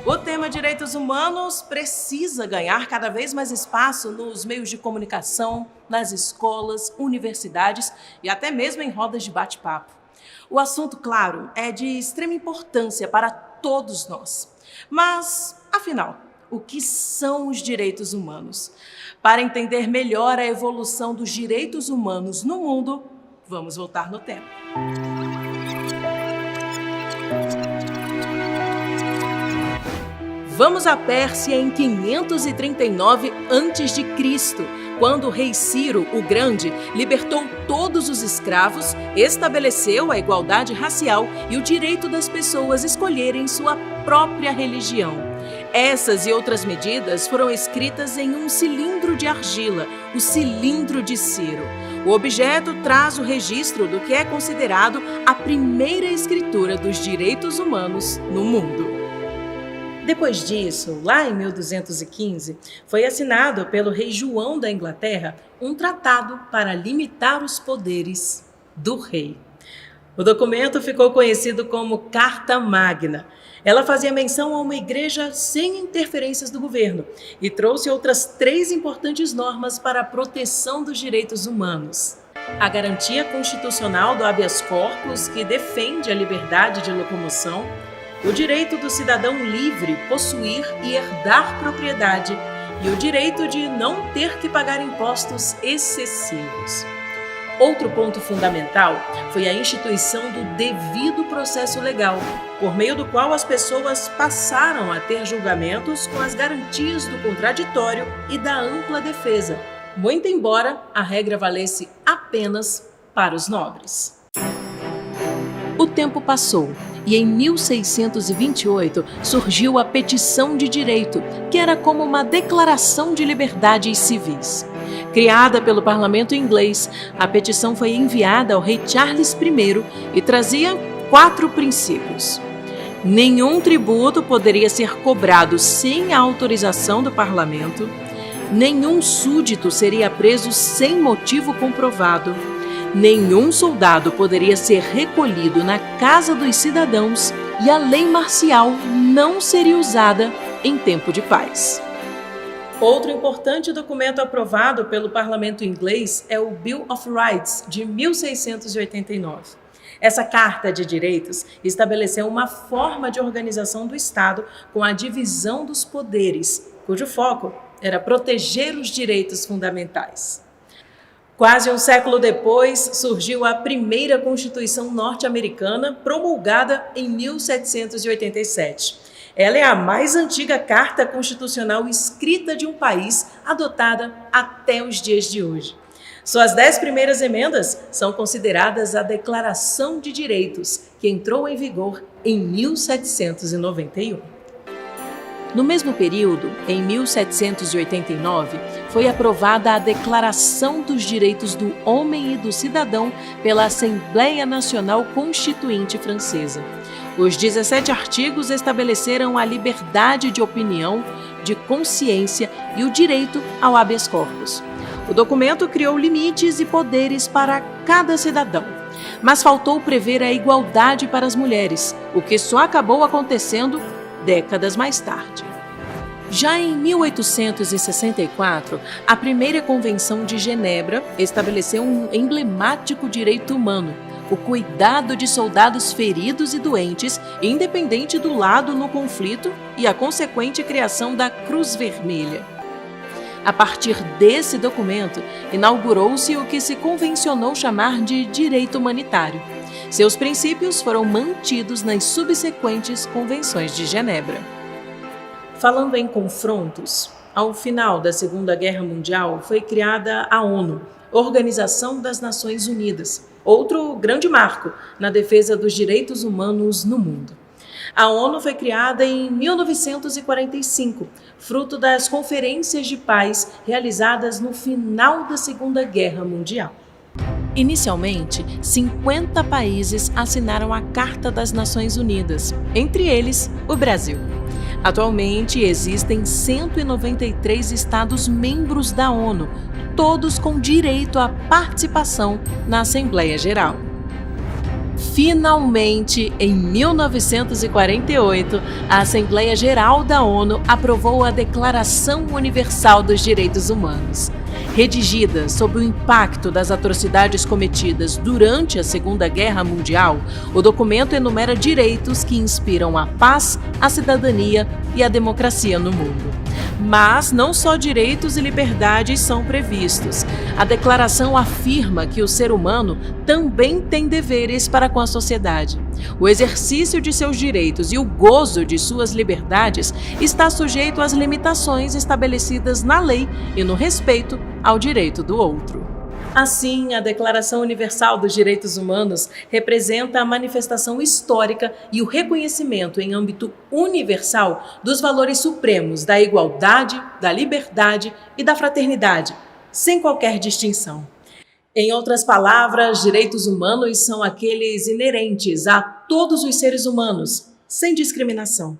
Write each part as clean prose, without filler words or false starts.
O tema direitos humanos precisa ganhar cada vez mais espaço nos meios de comunicação, nas escolas, universidades e até mesmo em rodas de bate-papo. O assunto, claro, é de extrema importância para todos nós. Mas, afinal, o que são os direitos humanos? Para entender melhor a evolução dos direitos humanos no mundo, vamos voltar no tempo. Vamos à Pérsia em 539 a.C., quando o rei Ciro, o Grande, libertou todos os escravos, estabeleceu a igualdade racial e o direito das pessoas escolherem sua própria religião. Essas e outras medidas foram escritas em um cilindro de argila, o cilindro de Ciro. O objeto traz o registro do que é considerado a primeira escritura dos direitos humanos no mundo. Depois disso, lá em 1215, foi assinado pelo rei João da Inglaterra um tratado para limitar os poderes do rei. O documento ficou conhecido como Carta Magna. Ela fazia menção a uma igreja sem interferências do governo e trouxe outras 3 importantes normas para a proteção dos direitos humanos. A garantia constitucional do habeas corpus, que defende a liberdade de locomoção, o direito do cidadão livre possuir e herdar propriedade e o direito de não ter que pagar impostos excessivos. Outro ponto fundamental foi a instituição do devido processo legal, por meio do qual as pessoas passaram a ter julgamentos com as garantias do contraditório e da ampla defesa, muito embora a regra valesse apenas para os nobres. O tempo passou. E em 1628 surgiu a Petição de Direito, que era como uma declaração de liberdades civis. Criada pelo parlamento inglês, a petição foi enviada ao rei Charles I e trazia 4 princípios. Nenhum tributo poderia ser cobrado sem a autorização do parlamento, nenhum súdito seria preso sem motivo comprovado, nenhum soldado poderia ser recolhido na casa dos cidadãos e a lei marcial não seria usada em tempo de paz. Outro importante documento aprovado pelo parlamento inglês é o Bill of Rights, de 1689. Essa Carta de Direitos estabeleceu uma forma de organização do Estado com a divisão dos poderes, cujo foco era proteger os direitos fundamentais. Quase um século depois, surgiu a primeira Constituição norte-americana, promulgada em 1787. Ela é a mais antiga carta constitucional escrita de um país, adotada até os dias de hoje. Suas 10 primeiras emendas são consideradas a Declaração de Direitos, que entrou em vigor em 1791. No mesmo período, em 1789, foi aprovada a Declaração dos Direitos do Homem e do Cidadão pela Assembleia Nacional Constituinte Francesa. Os 17 artigos estabeleceram a liberdade de opinião, de consciência e o direito ao habeas corpus. O documento criou limites e poderes para cada cidadão, mas faltou prever a igualdade para as mulheres, o que só acabou acontecendo décadas mais tarde. Já em 1864, a primeira Convenção de Genebra estabeleceu um emblemático direito humano, o cuidado de soldados feridos e doentes, independente do lado no conflito, e a consequente criação da Cruz Vermelha. A partir desse documento, inaugurou-se o que se convencionou chamar de direito humanitário. Seus princípios foram mantidos nas subsequentes Convenções de Genebra. Falando em confrontos, ao final da Segunda Guerra Mundial foi criada a ONU, Organização das Nações Unidas, outro grande marco na defesa dos direitos humanos no mundo. A ONU foi criada em 1945, fruto das conferências de paz realizadas no final da Segunda Guerra Mundial. Inicialmente, 50 países assinaram a Carta das Nações Unidas, entre eles o Brasil. Atualmente, existem 193 Estados-membros da ONU, todos com direito à participação na Assembleia Geral. Finalmente, em 1948, a Assembleia Geral da ONU aprovou a Declaração Universal dos Direitos Humanos. Redigida sob o impacto das atrocidades cometidas durante a Segunda Guerra Mundial, o documento enumera direitos que inspiram a paz, a cidadania e a democracia no mundo. Mas não só direitos e liberdades são previstos. A declaração afirma que o ser humano também tem deveres para com a sociedade. O exercício de seus direitos e o gozo de suas liberdades está sujeito às limitações estabelecidas na lei e no respeito ao direito do outro. Assim, a Declaração Universal dos Direitos Humanos representa a manifestação histórica e o reconhecimento em âmbito universal dos valores supremos da igualdade, da liberdade e da fraternidade, sem qualquer distinção. Em outras palavras, direitos humanos são aqueles inerentes a todos os seres humanos, sem discriminação.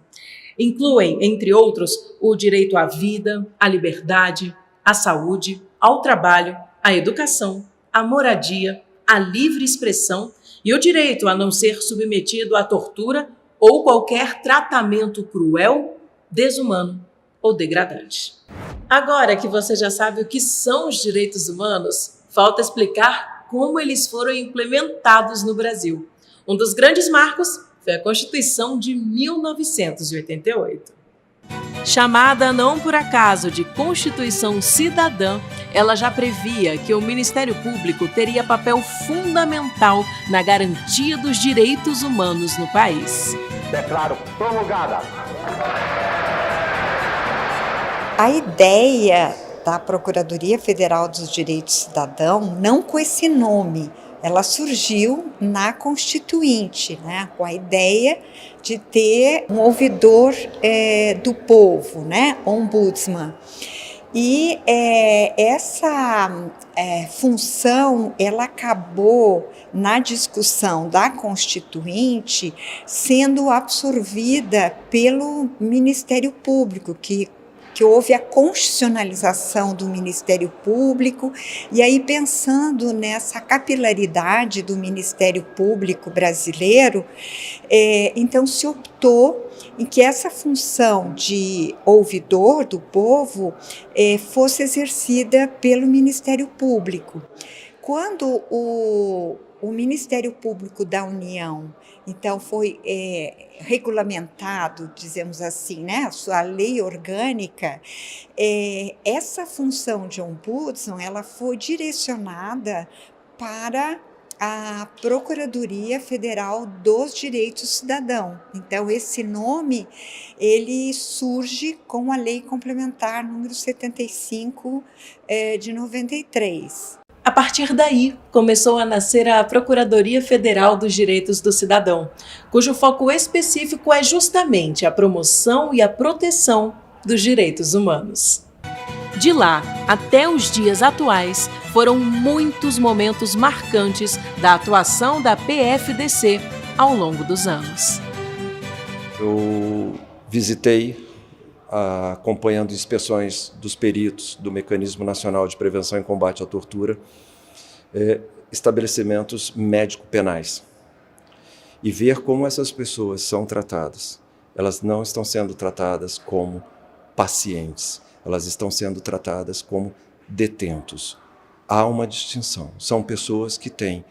Incluem, entre outros, o direito à vida, à liberdade, à saúde, ao trabalho, à educação, à moradia, à livre expressão e o direito a não ser submetido à tortura ou qualquer tratamento cruel, desumano ou degradante. Agora que você já sabe o que são os direitos humanos, falta explicar como eles foram implementados no Brasil. Um dos grandes marcos foi a Constituição de 1988. Chamada não por acaso de Constituição Cidadã, ela já previa que o Ministério Público teria papel fundamental na garantia dos direitos humanos no país. Declaro promulgada. A ideia da Procuradoria Federal dos Direitos do Cidadão, não com esse nome, ela surgiu na Constituinte, né, com a ideia de ter um ouvidor do povo, né, ombudsman. E essa função, ela acabou, na discussão da Constituinte, sendo absorvida pelo Ministério Público, que houve a constitucionalização do Ministério Público, e aí pensando nessa capilaridade do Ministério Público brasileiro, então se optou em que essa função de ouvidor do povo fosse exercida pelo Ministério Público. Quando o Ministério Público da União, então, foi regulamentado, dizemos assim, né, a sua lei orgânica, essa função de ombudsman, ela foi direcionada para a Procuradoria Federal dos Direitos do Cidadão. Então, esse nome, ele surge com a Lei Complementar número 75 de 93. A partir daí, começou a nascer a Procuradoria Federal dos Direitos do Cidadão, cujo foco específico é justamente a promoção e a proteção dos direitos humanos. De lá até os dias atuais, foram muitos momentos marcantes da atuação da PFDC ao longo dos anos. Eu visitei, acompanhando inspeções dos peritos do Mecanismo Nacional de Prevenção e Combate à Tortura, estabelecimentos médico-penais, e ver como essas pessoas são tratadas. Elas não estão sendo tratadas como pacientes, elas estão sendo tratadas como detentos. Há uma distinção. São pessoas que têm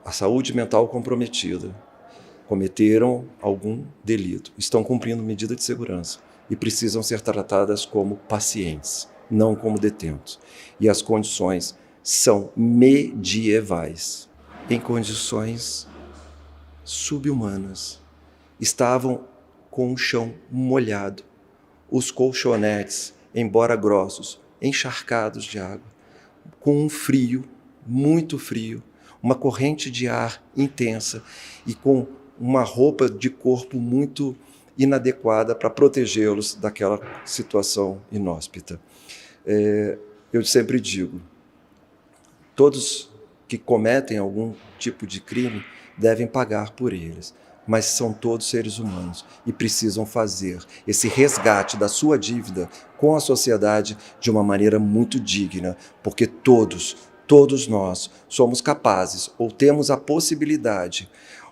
a saúde mental comprometida, cometeram algum delito, estão cumprindo medida de segurança e precisam ser tratadas como pacientes, não como detentos. E as condições são medievais, em condições subhumanas. Estavam com o chão molhado, os colchonetes, embora grossos, encharcados de água, com um frio, muito frio, uma corrente de ar intensa e com uma roupa de corpo muito inadequada para protegê-los daquela situação inóspita. Eu sempre digo, todos que cometem algum tipo de crime devem pagar por eles, mas são todos seres humanos e precisam fazer esse resgate da sua dívida com a sociedade de uma maneira muito digna, porque todos nós somos capazes ou temos a possibilidade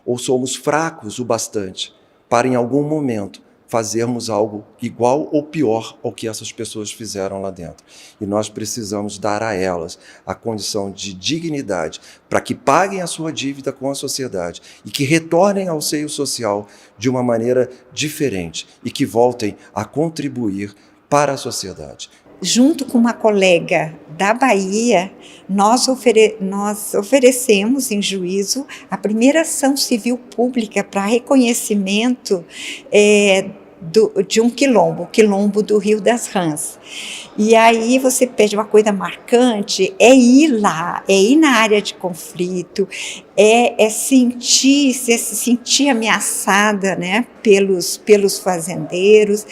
ou somos fracos o bastante para, em algum momento, fazermos algo igual ou pior ao que essas pessoas fizeram lá dentro. E nós precisamos dar a elas a condição de dignidade para que paguem a sua dívida com a sociedade e que retornem ao seio social de uma maneira diferente e que voltem a contribuir para a sociedade. Junto com uma colega da Bahia, nós oferecemos em juízo a primeira ação civil pública para reconhecimento de um quilombo, o quilombo do Rio das Rãs. E aí você pede uma coisa marcante, é ir lá, é ir na área de conflito, se sentir ameaçada, né, pelos fazendeiros.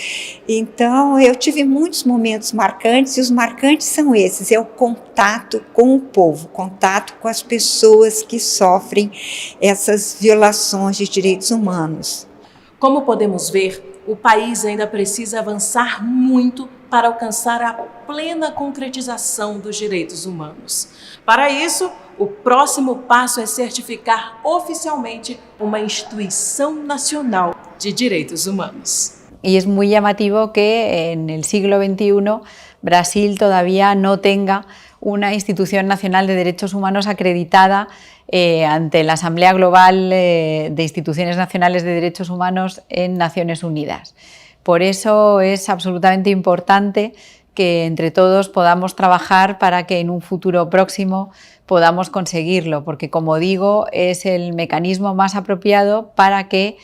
Então, eu tive muitos momentos marcantes, e os marcantes são esses, é o contato com o povo, contato com as pessoas que sofrem essas violações de direitos humanos. Como podemos ver, o país ainda precisa avançar muito para alcançar a plena concretização dos direitos humanos. Para isso, o próximo passo é certificar oficialmente uma instituição nacional de direitos humanos. Y es muy llamativo que en el siglo XXI Brasil todavía no tenga una institución nacional de derechos humanos acreditada ante la Asamblea Global de Instituciones Nacionales de Derechos Humanos en Naciones Unidas. Por eso es absolutamente importante que entre todos podamos trabajar para que en un futuro próximo podamos conseguirlo, porque, como digo, es el mecanismo más apropiado para que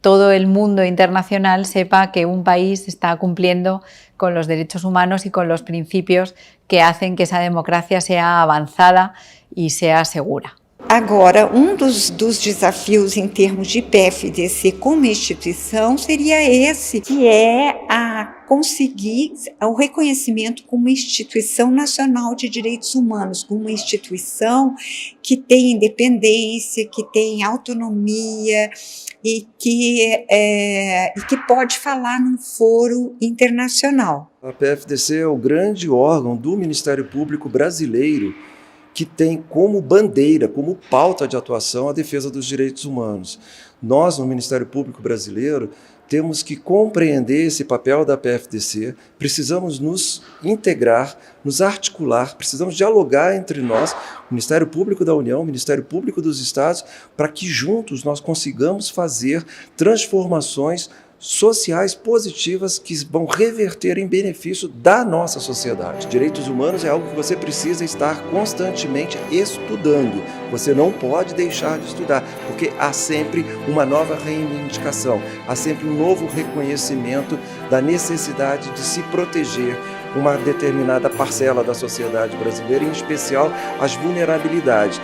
todo el mundo internacional sepa que un país está cumpliendo con los derechos humanos y con los principios que hacen que esa democracia sea avanzada y sea segura. Agora, dos desafios em termos de PFDC como instituição seria esse, que é a conseguir o reconhecimento como instituição nacional de direitos humanos, como uma instituição que tem independência, que tem autonomia e que pode falar num foro internacional. A PFDC é o grande órgão do Ministério Público brasileiro que tem como bandeira, como pauta de atuação a defesa dos direitos humanos. Nós, no Ministério Público Brasileiro, temos que compreender esse papel da PFDC, precisamos nos integrar, nos articular, precisamos dialogar entre nós, o Ministério Público da União, o Ministério Público dos Estados, para que juntos nós consigamos fazer transformações sociais positivas que vão reverter em benefício da nossa sociedade. Direitos humanos é algo que você precisa estar constantemente estudando. Você não pode deixar de estudar, porque há sempre uma nova reivindicação, há sempre um novo reconhecimento da necessidade de se proteger uma determinada parcela da sociedade brasileira, em especial as vulnerabilidades.